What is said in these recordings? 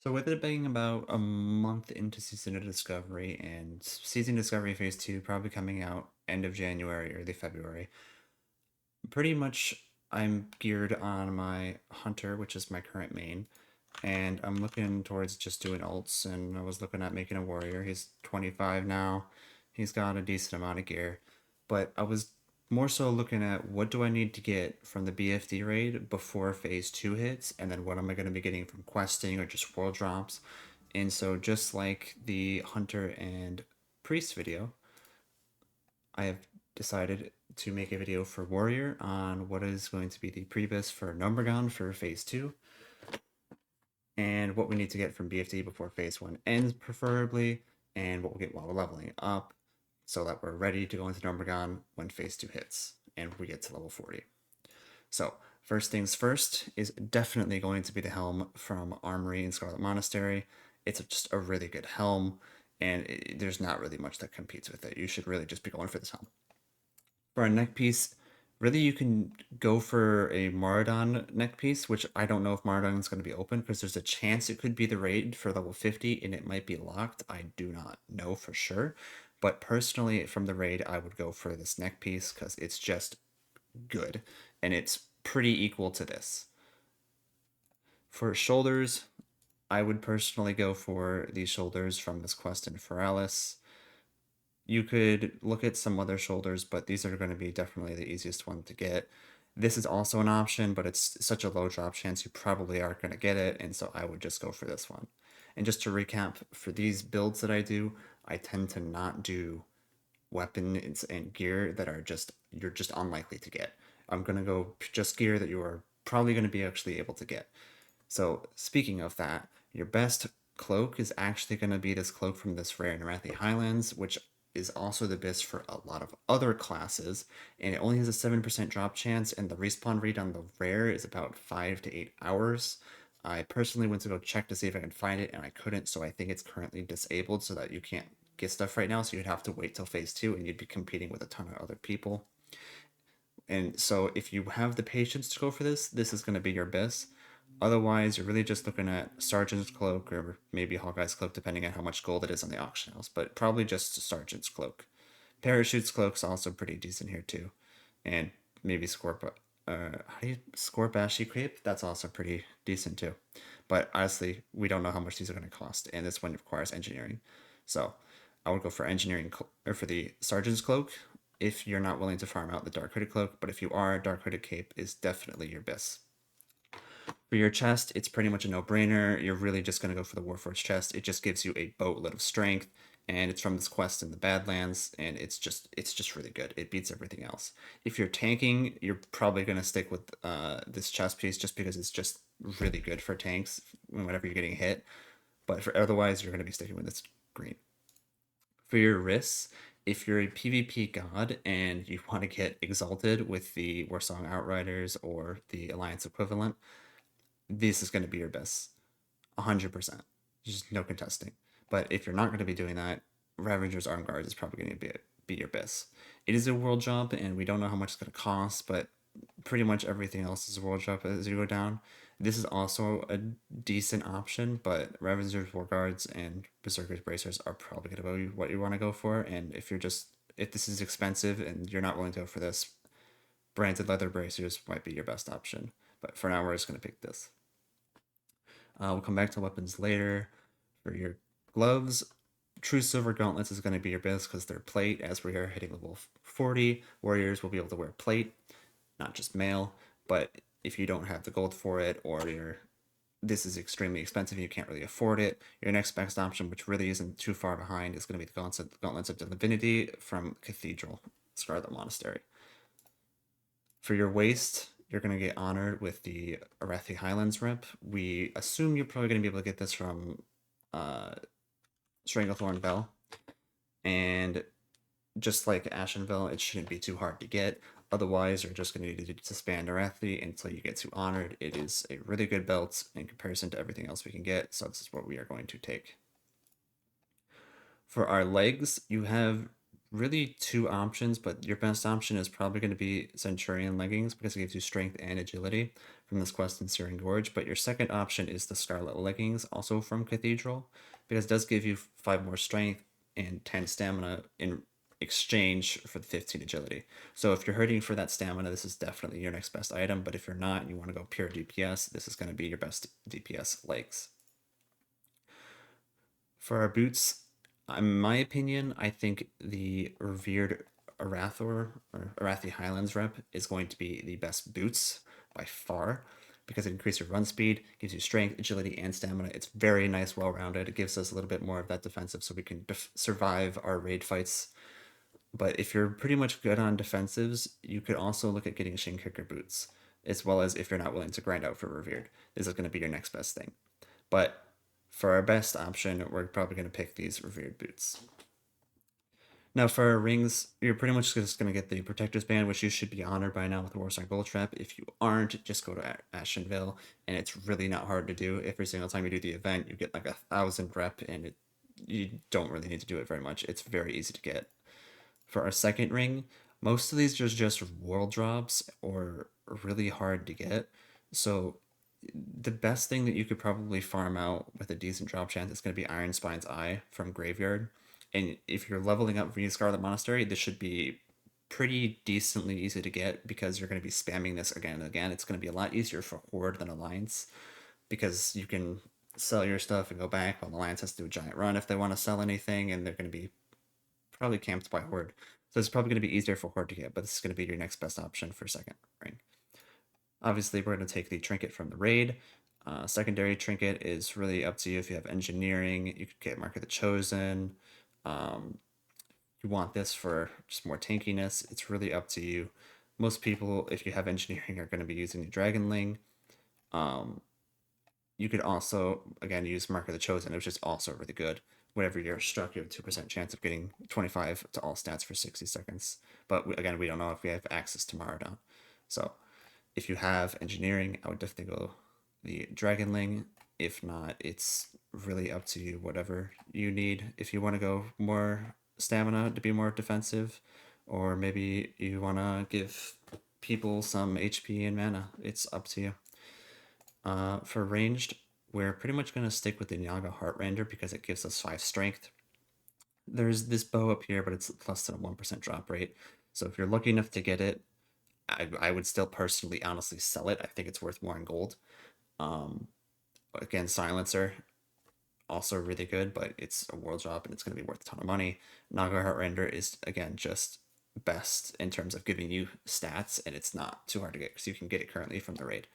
So with it being about a month into Season of Discovery and Season Discovery Phase 2 probably coming out end of January, early February, pretty much I'm geared on my Hunter, which is my current main, and I'm looking towards just doing ults, and I was looking at making a warrior. He's 25 now. He's got a decent amount of gear, but I was more so looking at what do I need to get from the BFD raid before phase 2 hits, and then what am I going to be getting from questing or just world drops. And so just like the Hunter and Priest video, I have decided to make a video for Warrior on what is going to be the Pre-bis for gnomeregon for phase 2 and what we need to get from BFD before phase 1 ends, preferably, and what we'll get while we're leveling up so that we're ready to go into gnomeregon when phase 2 hits and we get to level 40. So, first things first is definitely going to be the Helm from Armory and Scarlet Monastery. It's just a really good helm, and there's not really much that competes with it. You should really just be going for this helm. For a neck piece, really you can go for a Maraudon neck piece, which I don't know if Maraudon is going to be open because there's a chance it could be the raid for level 50 and it might be locked. I do not know for sure. But personally, from the raid, I would go for this neck piece because it's just good and it's pretty equal to this. For shoulders, I would personally go for these shoulders from this quest in Feralis. You could look at some other shoulders, but these are going to be definitely the easiest one to get. This is also an option, but it's such a low drop chance you probably aren't going to get it, and so I would just go for this one. And just to recap, for these builds that I do, I tend to not do weapons and gear that are you're just unlikely to get. I'm going to go just gear that you are probably going to be actually able to get. So speaking of that, your best cloak is actually going to be this cloak from this rare Narathi Highlands, which is also the best for a lot of other classes, and it only has a 7% drop chance, and the respawn rate on the rare is about 5 to 8 hours. I personally went to go check to see if I could find it, and I couldn't, so I think it's currently disabled so that you can't get stuff right now, so you'd have to wait till phase 2, and you'd be competing with a ton of other people. And so if you have the patience to go for this is going to be your best. Otherwise, you're really just looking at Sergeant's Cloak or maybe Hawkeye's Cloak, depending on how much gold it is on the auction house, but probably just Sergeant's Cloak. Parachute's Cloak's also pretty decent here too. And maybe how do you Scorbashi Crepe? That's also pretty decent too. But honestly, we don't know how much these are going to cost, and this one requires engineering. So I would go for engineering or for the Sergeant's Cloak if you're not willing to farm out the Dark Hooded Cloak, but if you are, Dark Hooded Cape is definitely your best. For your chest, it's pretty much a no-brainer. You're really just going to go for the Warforged chest. It just gives you a boatload of strength, and it's from this quest in the Badlands, and it's just really good. It beats everything else. If you're tanking, you're probably going to stick with this chest piece just because it's just really good for tanks whenever you're getting hit. But for otherwise, you're going to be sticking with this green. For your wrists, if you're a PvP god and you want to get exalted with the Warsong Outriders or the Alliance equivalent, this is going to be your best. 100%. Just no contesting. But if you're not going to be doing that, Ravager's Arm Guard is probably going to be your best. It is a world job, and we don't know how much it's going to cost, but pretty much everything else is a world job as you go down. This is also a decent option, but Ravager's War Guards and Berserker's Bracers are probably going to be what you want to go for. And if this is expensive and you're not willing to go for this, branded leather bracers might be your best option. But for now, we're just going to pick this. We'll come back to weapons later. For your gloves, True Silver Gauntlets is going to be your best because they're plate. As we are hitting level 40, warriors will be able to wear plate, not just mail. But if you don't have the gold for it, or this is extremely expensive and you can't really afford it, your next best option, which really isn't too far behind, is going to be the Gauntlets of Divinity from Cathedral, Scarlet Monastery. For your waist, you're going to get honored with the Arathi Highlands rep. We assume you're probably going to be able to get this from Stranglethorn Bell. And just like Ashenville, it shouldn't be too hard to get. Otherwise, you're just going to need to disband Arathi until you get to Honored. It is a really good belt in comparison to everything else we can get, so this is what we are going to take. For our legs, you have really two options, but your best option is probably going to be Centurion leggings because it gives you strength and agility from this quest in Searing Gorge. But your second option is the Scarlet leggings, also from Cathedral, because it does give you 5 more strength and 10 stamina in exchange for the 15 agility. So if you're hurting for that stamina, this is definitely your next best item. But if you're not and you want to go pure DPS, this is going to be your best DPS legs. For our boots, in my opinion, I think the revered Arathor or Arathi Highlands rep is going to be the best boots by far because it increases your run speed, gives you strength, agility, and stamina. It's very nice, well rounded. It gives us a little bit more of that defensive so we can survive our raid fights. But if you're pretty much good on defensives, you could also look at getting Shin Kicker boots, as well as if you're not willing to grind out for revered. This is going to be your next best thing. But for our best option, we're probably going to pick these revered boots. Now for our rings, you're pretty much just going to get the Protector's Band, which you should be honored by now with the Warsong Gold Trap. If you aren't, just go to Ashenville, and it's really not hard to do. Every single time you do the event, you get like 1,000 rep, and you don't really need to do it very much. It's very easy to get. For our second ring, most of these are just world drops or really hard to get. So the best thing that you could probably farm out with a decent drop chance is going to be Iron Spine's Eye from Graveyard. And if you're leveling up via Scarlet Monastery, this should be pretty decently easy to get because you're going to be spamming this again and again. It's going to be a lot easier for Horde than Alliance because you can sell your stuff and go back while Alliance has to do a giant run if they want to sell anything, and they're going to be probably camped by Horde. So it's probably going to be easier for Horde to get, but this is going to be your next best option for second ring. Obviously, we're going to take the trinket from the raid. Secondary trinket is really up to you. If you have engineering, you could get Mark of the Chosen. You want this for just more tankiness. It's really up to you. Most people, if you have engineering, are going to be using the Dragonling. You could also, again, use Mark of the Chosen, which is also really good. Whenever you're struck, you have a 2% chance of getting 25 to all stats for 60 seconds. But again, we don't know if we have access to Maradon. So if you have engineering, I would definitely go the Dragonling. If not, it's really up to you, whatever you need. If you want to go more stamina to be more defensive, or maybe you want to give people some HP and mana, it's up to you. For ranged, we're pretty much going to stick with the Nyaga Heartrender because it gives us 5 strength. There's this bow up here, but it's less than a 1% drop rate. So if you're lucky enough to get it, I would still personally, honestly sell it. I think it's worth more in gold. Again, Silencer, also really good, but it's a world drop and it's going to be worth a ton of money. Naga Heartrender is, again, just best in terms of giving you stats, and it's not too hard to get because you can get it currently from the raid.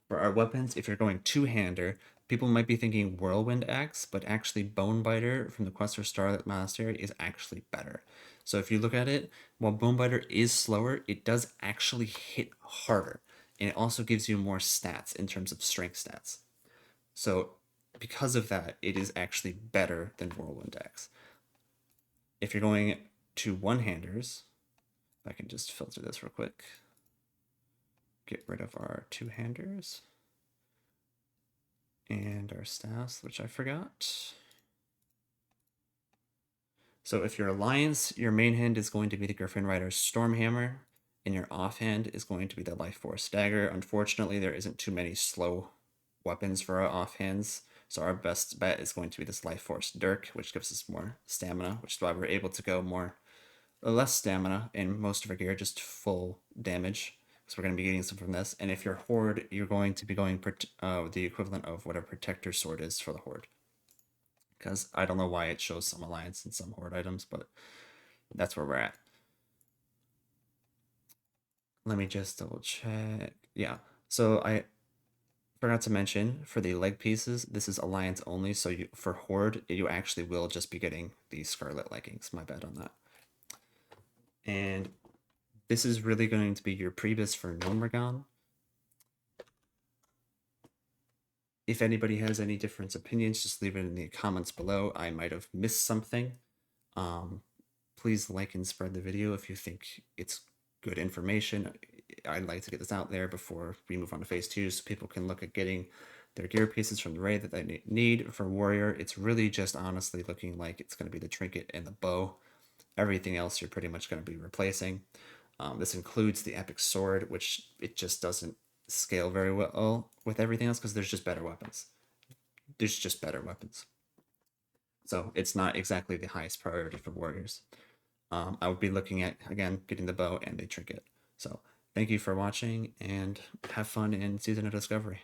For our weapons, if you're going two-hander, people might be thinking Whirlwind Axe, but actually Bonebiter from the quest for Starlit Monastery is actually better. So if you look at it, while Bonebiter is slower, it does actually hit harder. And it also gives you more stats in terms of strength stats. So because of that, it is actually better than Whirlwind Axe. If you're going to one-handers, if I can just filter this real quick. Get rid of our two-handers and our staffs, which I forgot. So if you're Alliance, your main hand is going to be the Griffin Rider's Stormhammer, and your offhand is going to be the Life Force Dagger. Unfortunately, there isn't too many slow weapons for our offhands, so our best bet is going to be this Life Force Dirk, which gives us more stamina, which is why we're able to go less stamina in most of our gear, just full damage. So we're going to be getting some from this. And if you're Horde, you're going to be going the equivalent of whatever Protector Sword is for the Horde. Because I don't know why it shows some Alliance and some Horde items, but that's where we're at. Let me just double check. Yeah, so I forgot to mention, for the leg pieces, this is Alliance only, so for Horde, you actually will just be getting the Scarlet leggings. My bad on that. And this is really going to be your Pre-bis for gnomeregon. If anybody has any different opinions, just leave it in the comments below. I might have missed something. Please like and spread the video if you think it's good information. I'd like to get this out there before we move on to phase 2 so people can look at getting their gear pieces from the raid that they need. For warrior, it's really just honestly looking like it's going to be the trinket and the bow. Everything else you're pretty much going to be replacing. This includes the epic sword, which it just doesn't scale very well with everything else because there's just better weapons. There's just better weapons. So it's not exactly the highest priority for warriors. I would be looking at, again, getting the bow and the trinket. So thank you for watching, and have fun in Season of Discovery.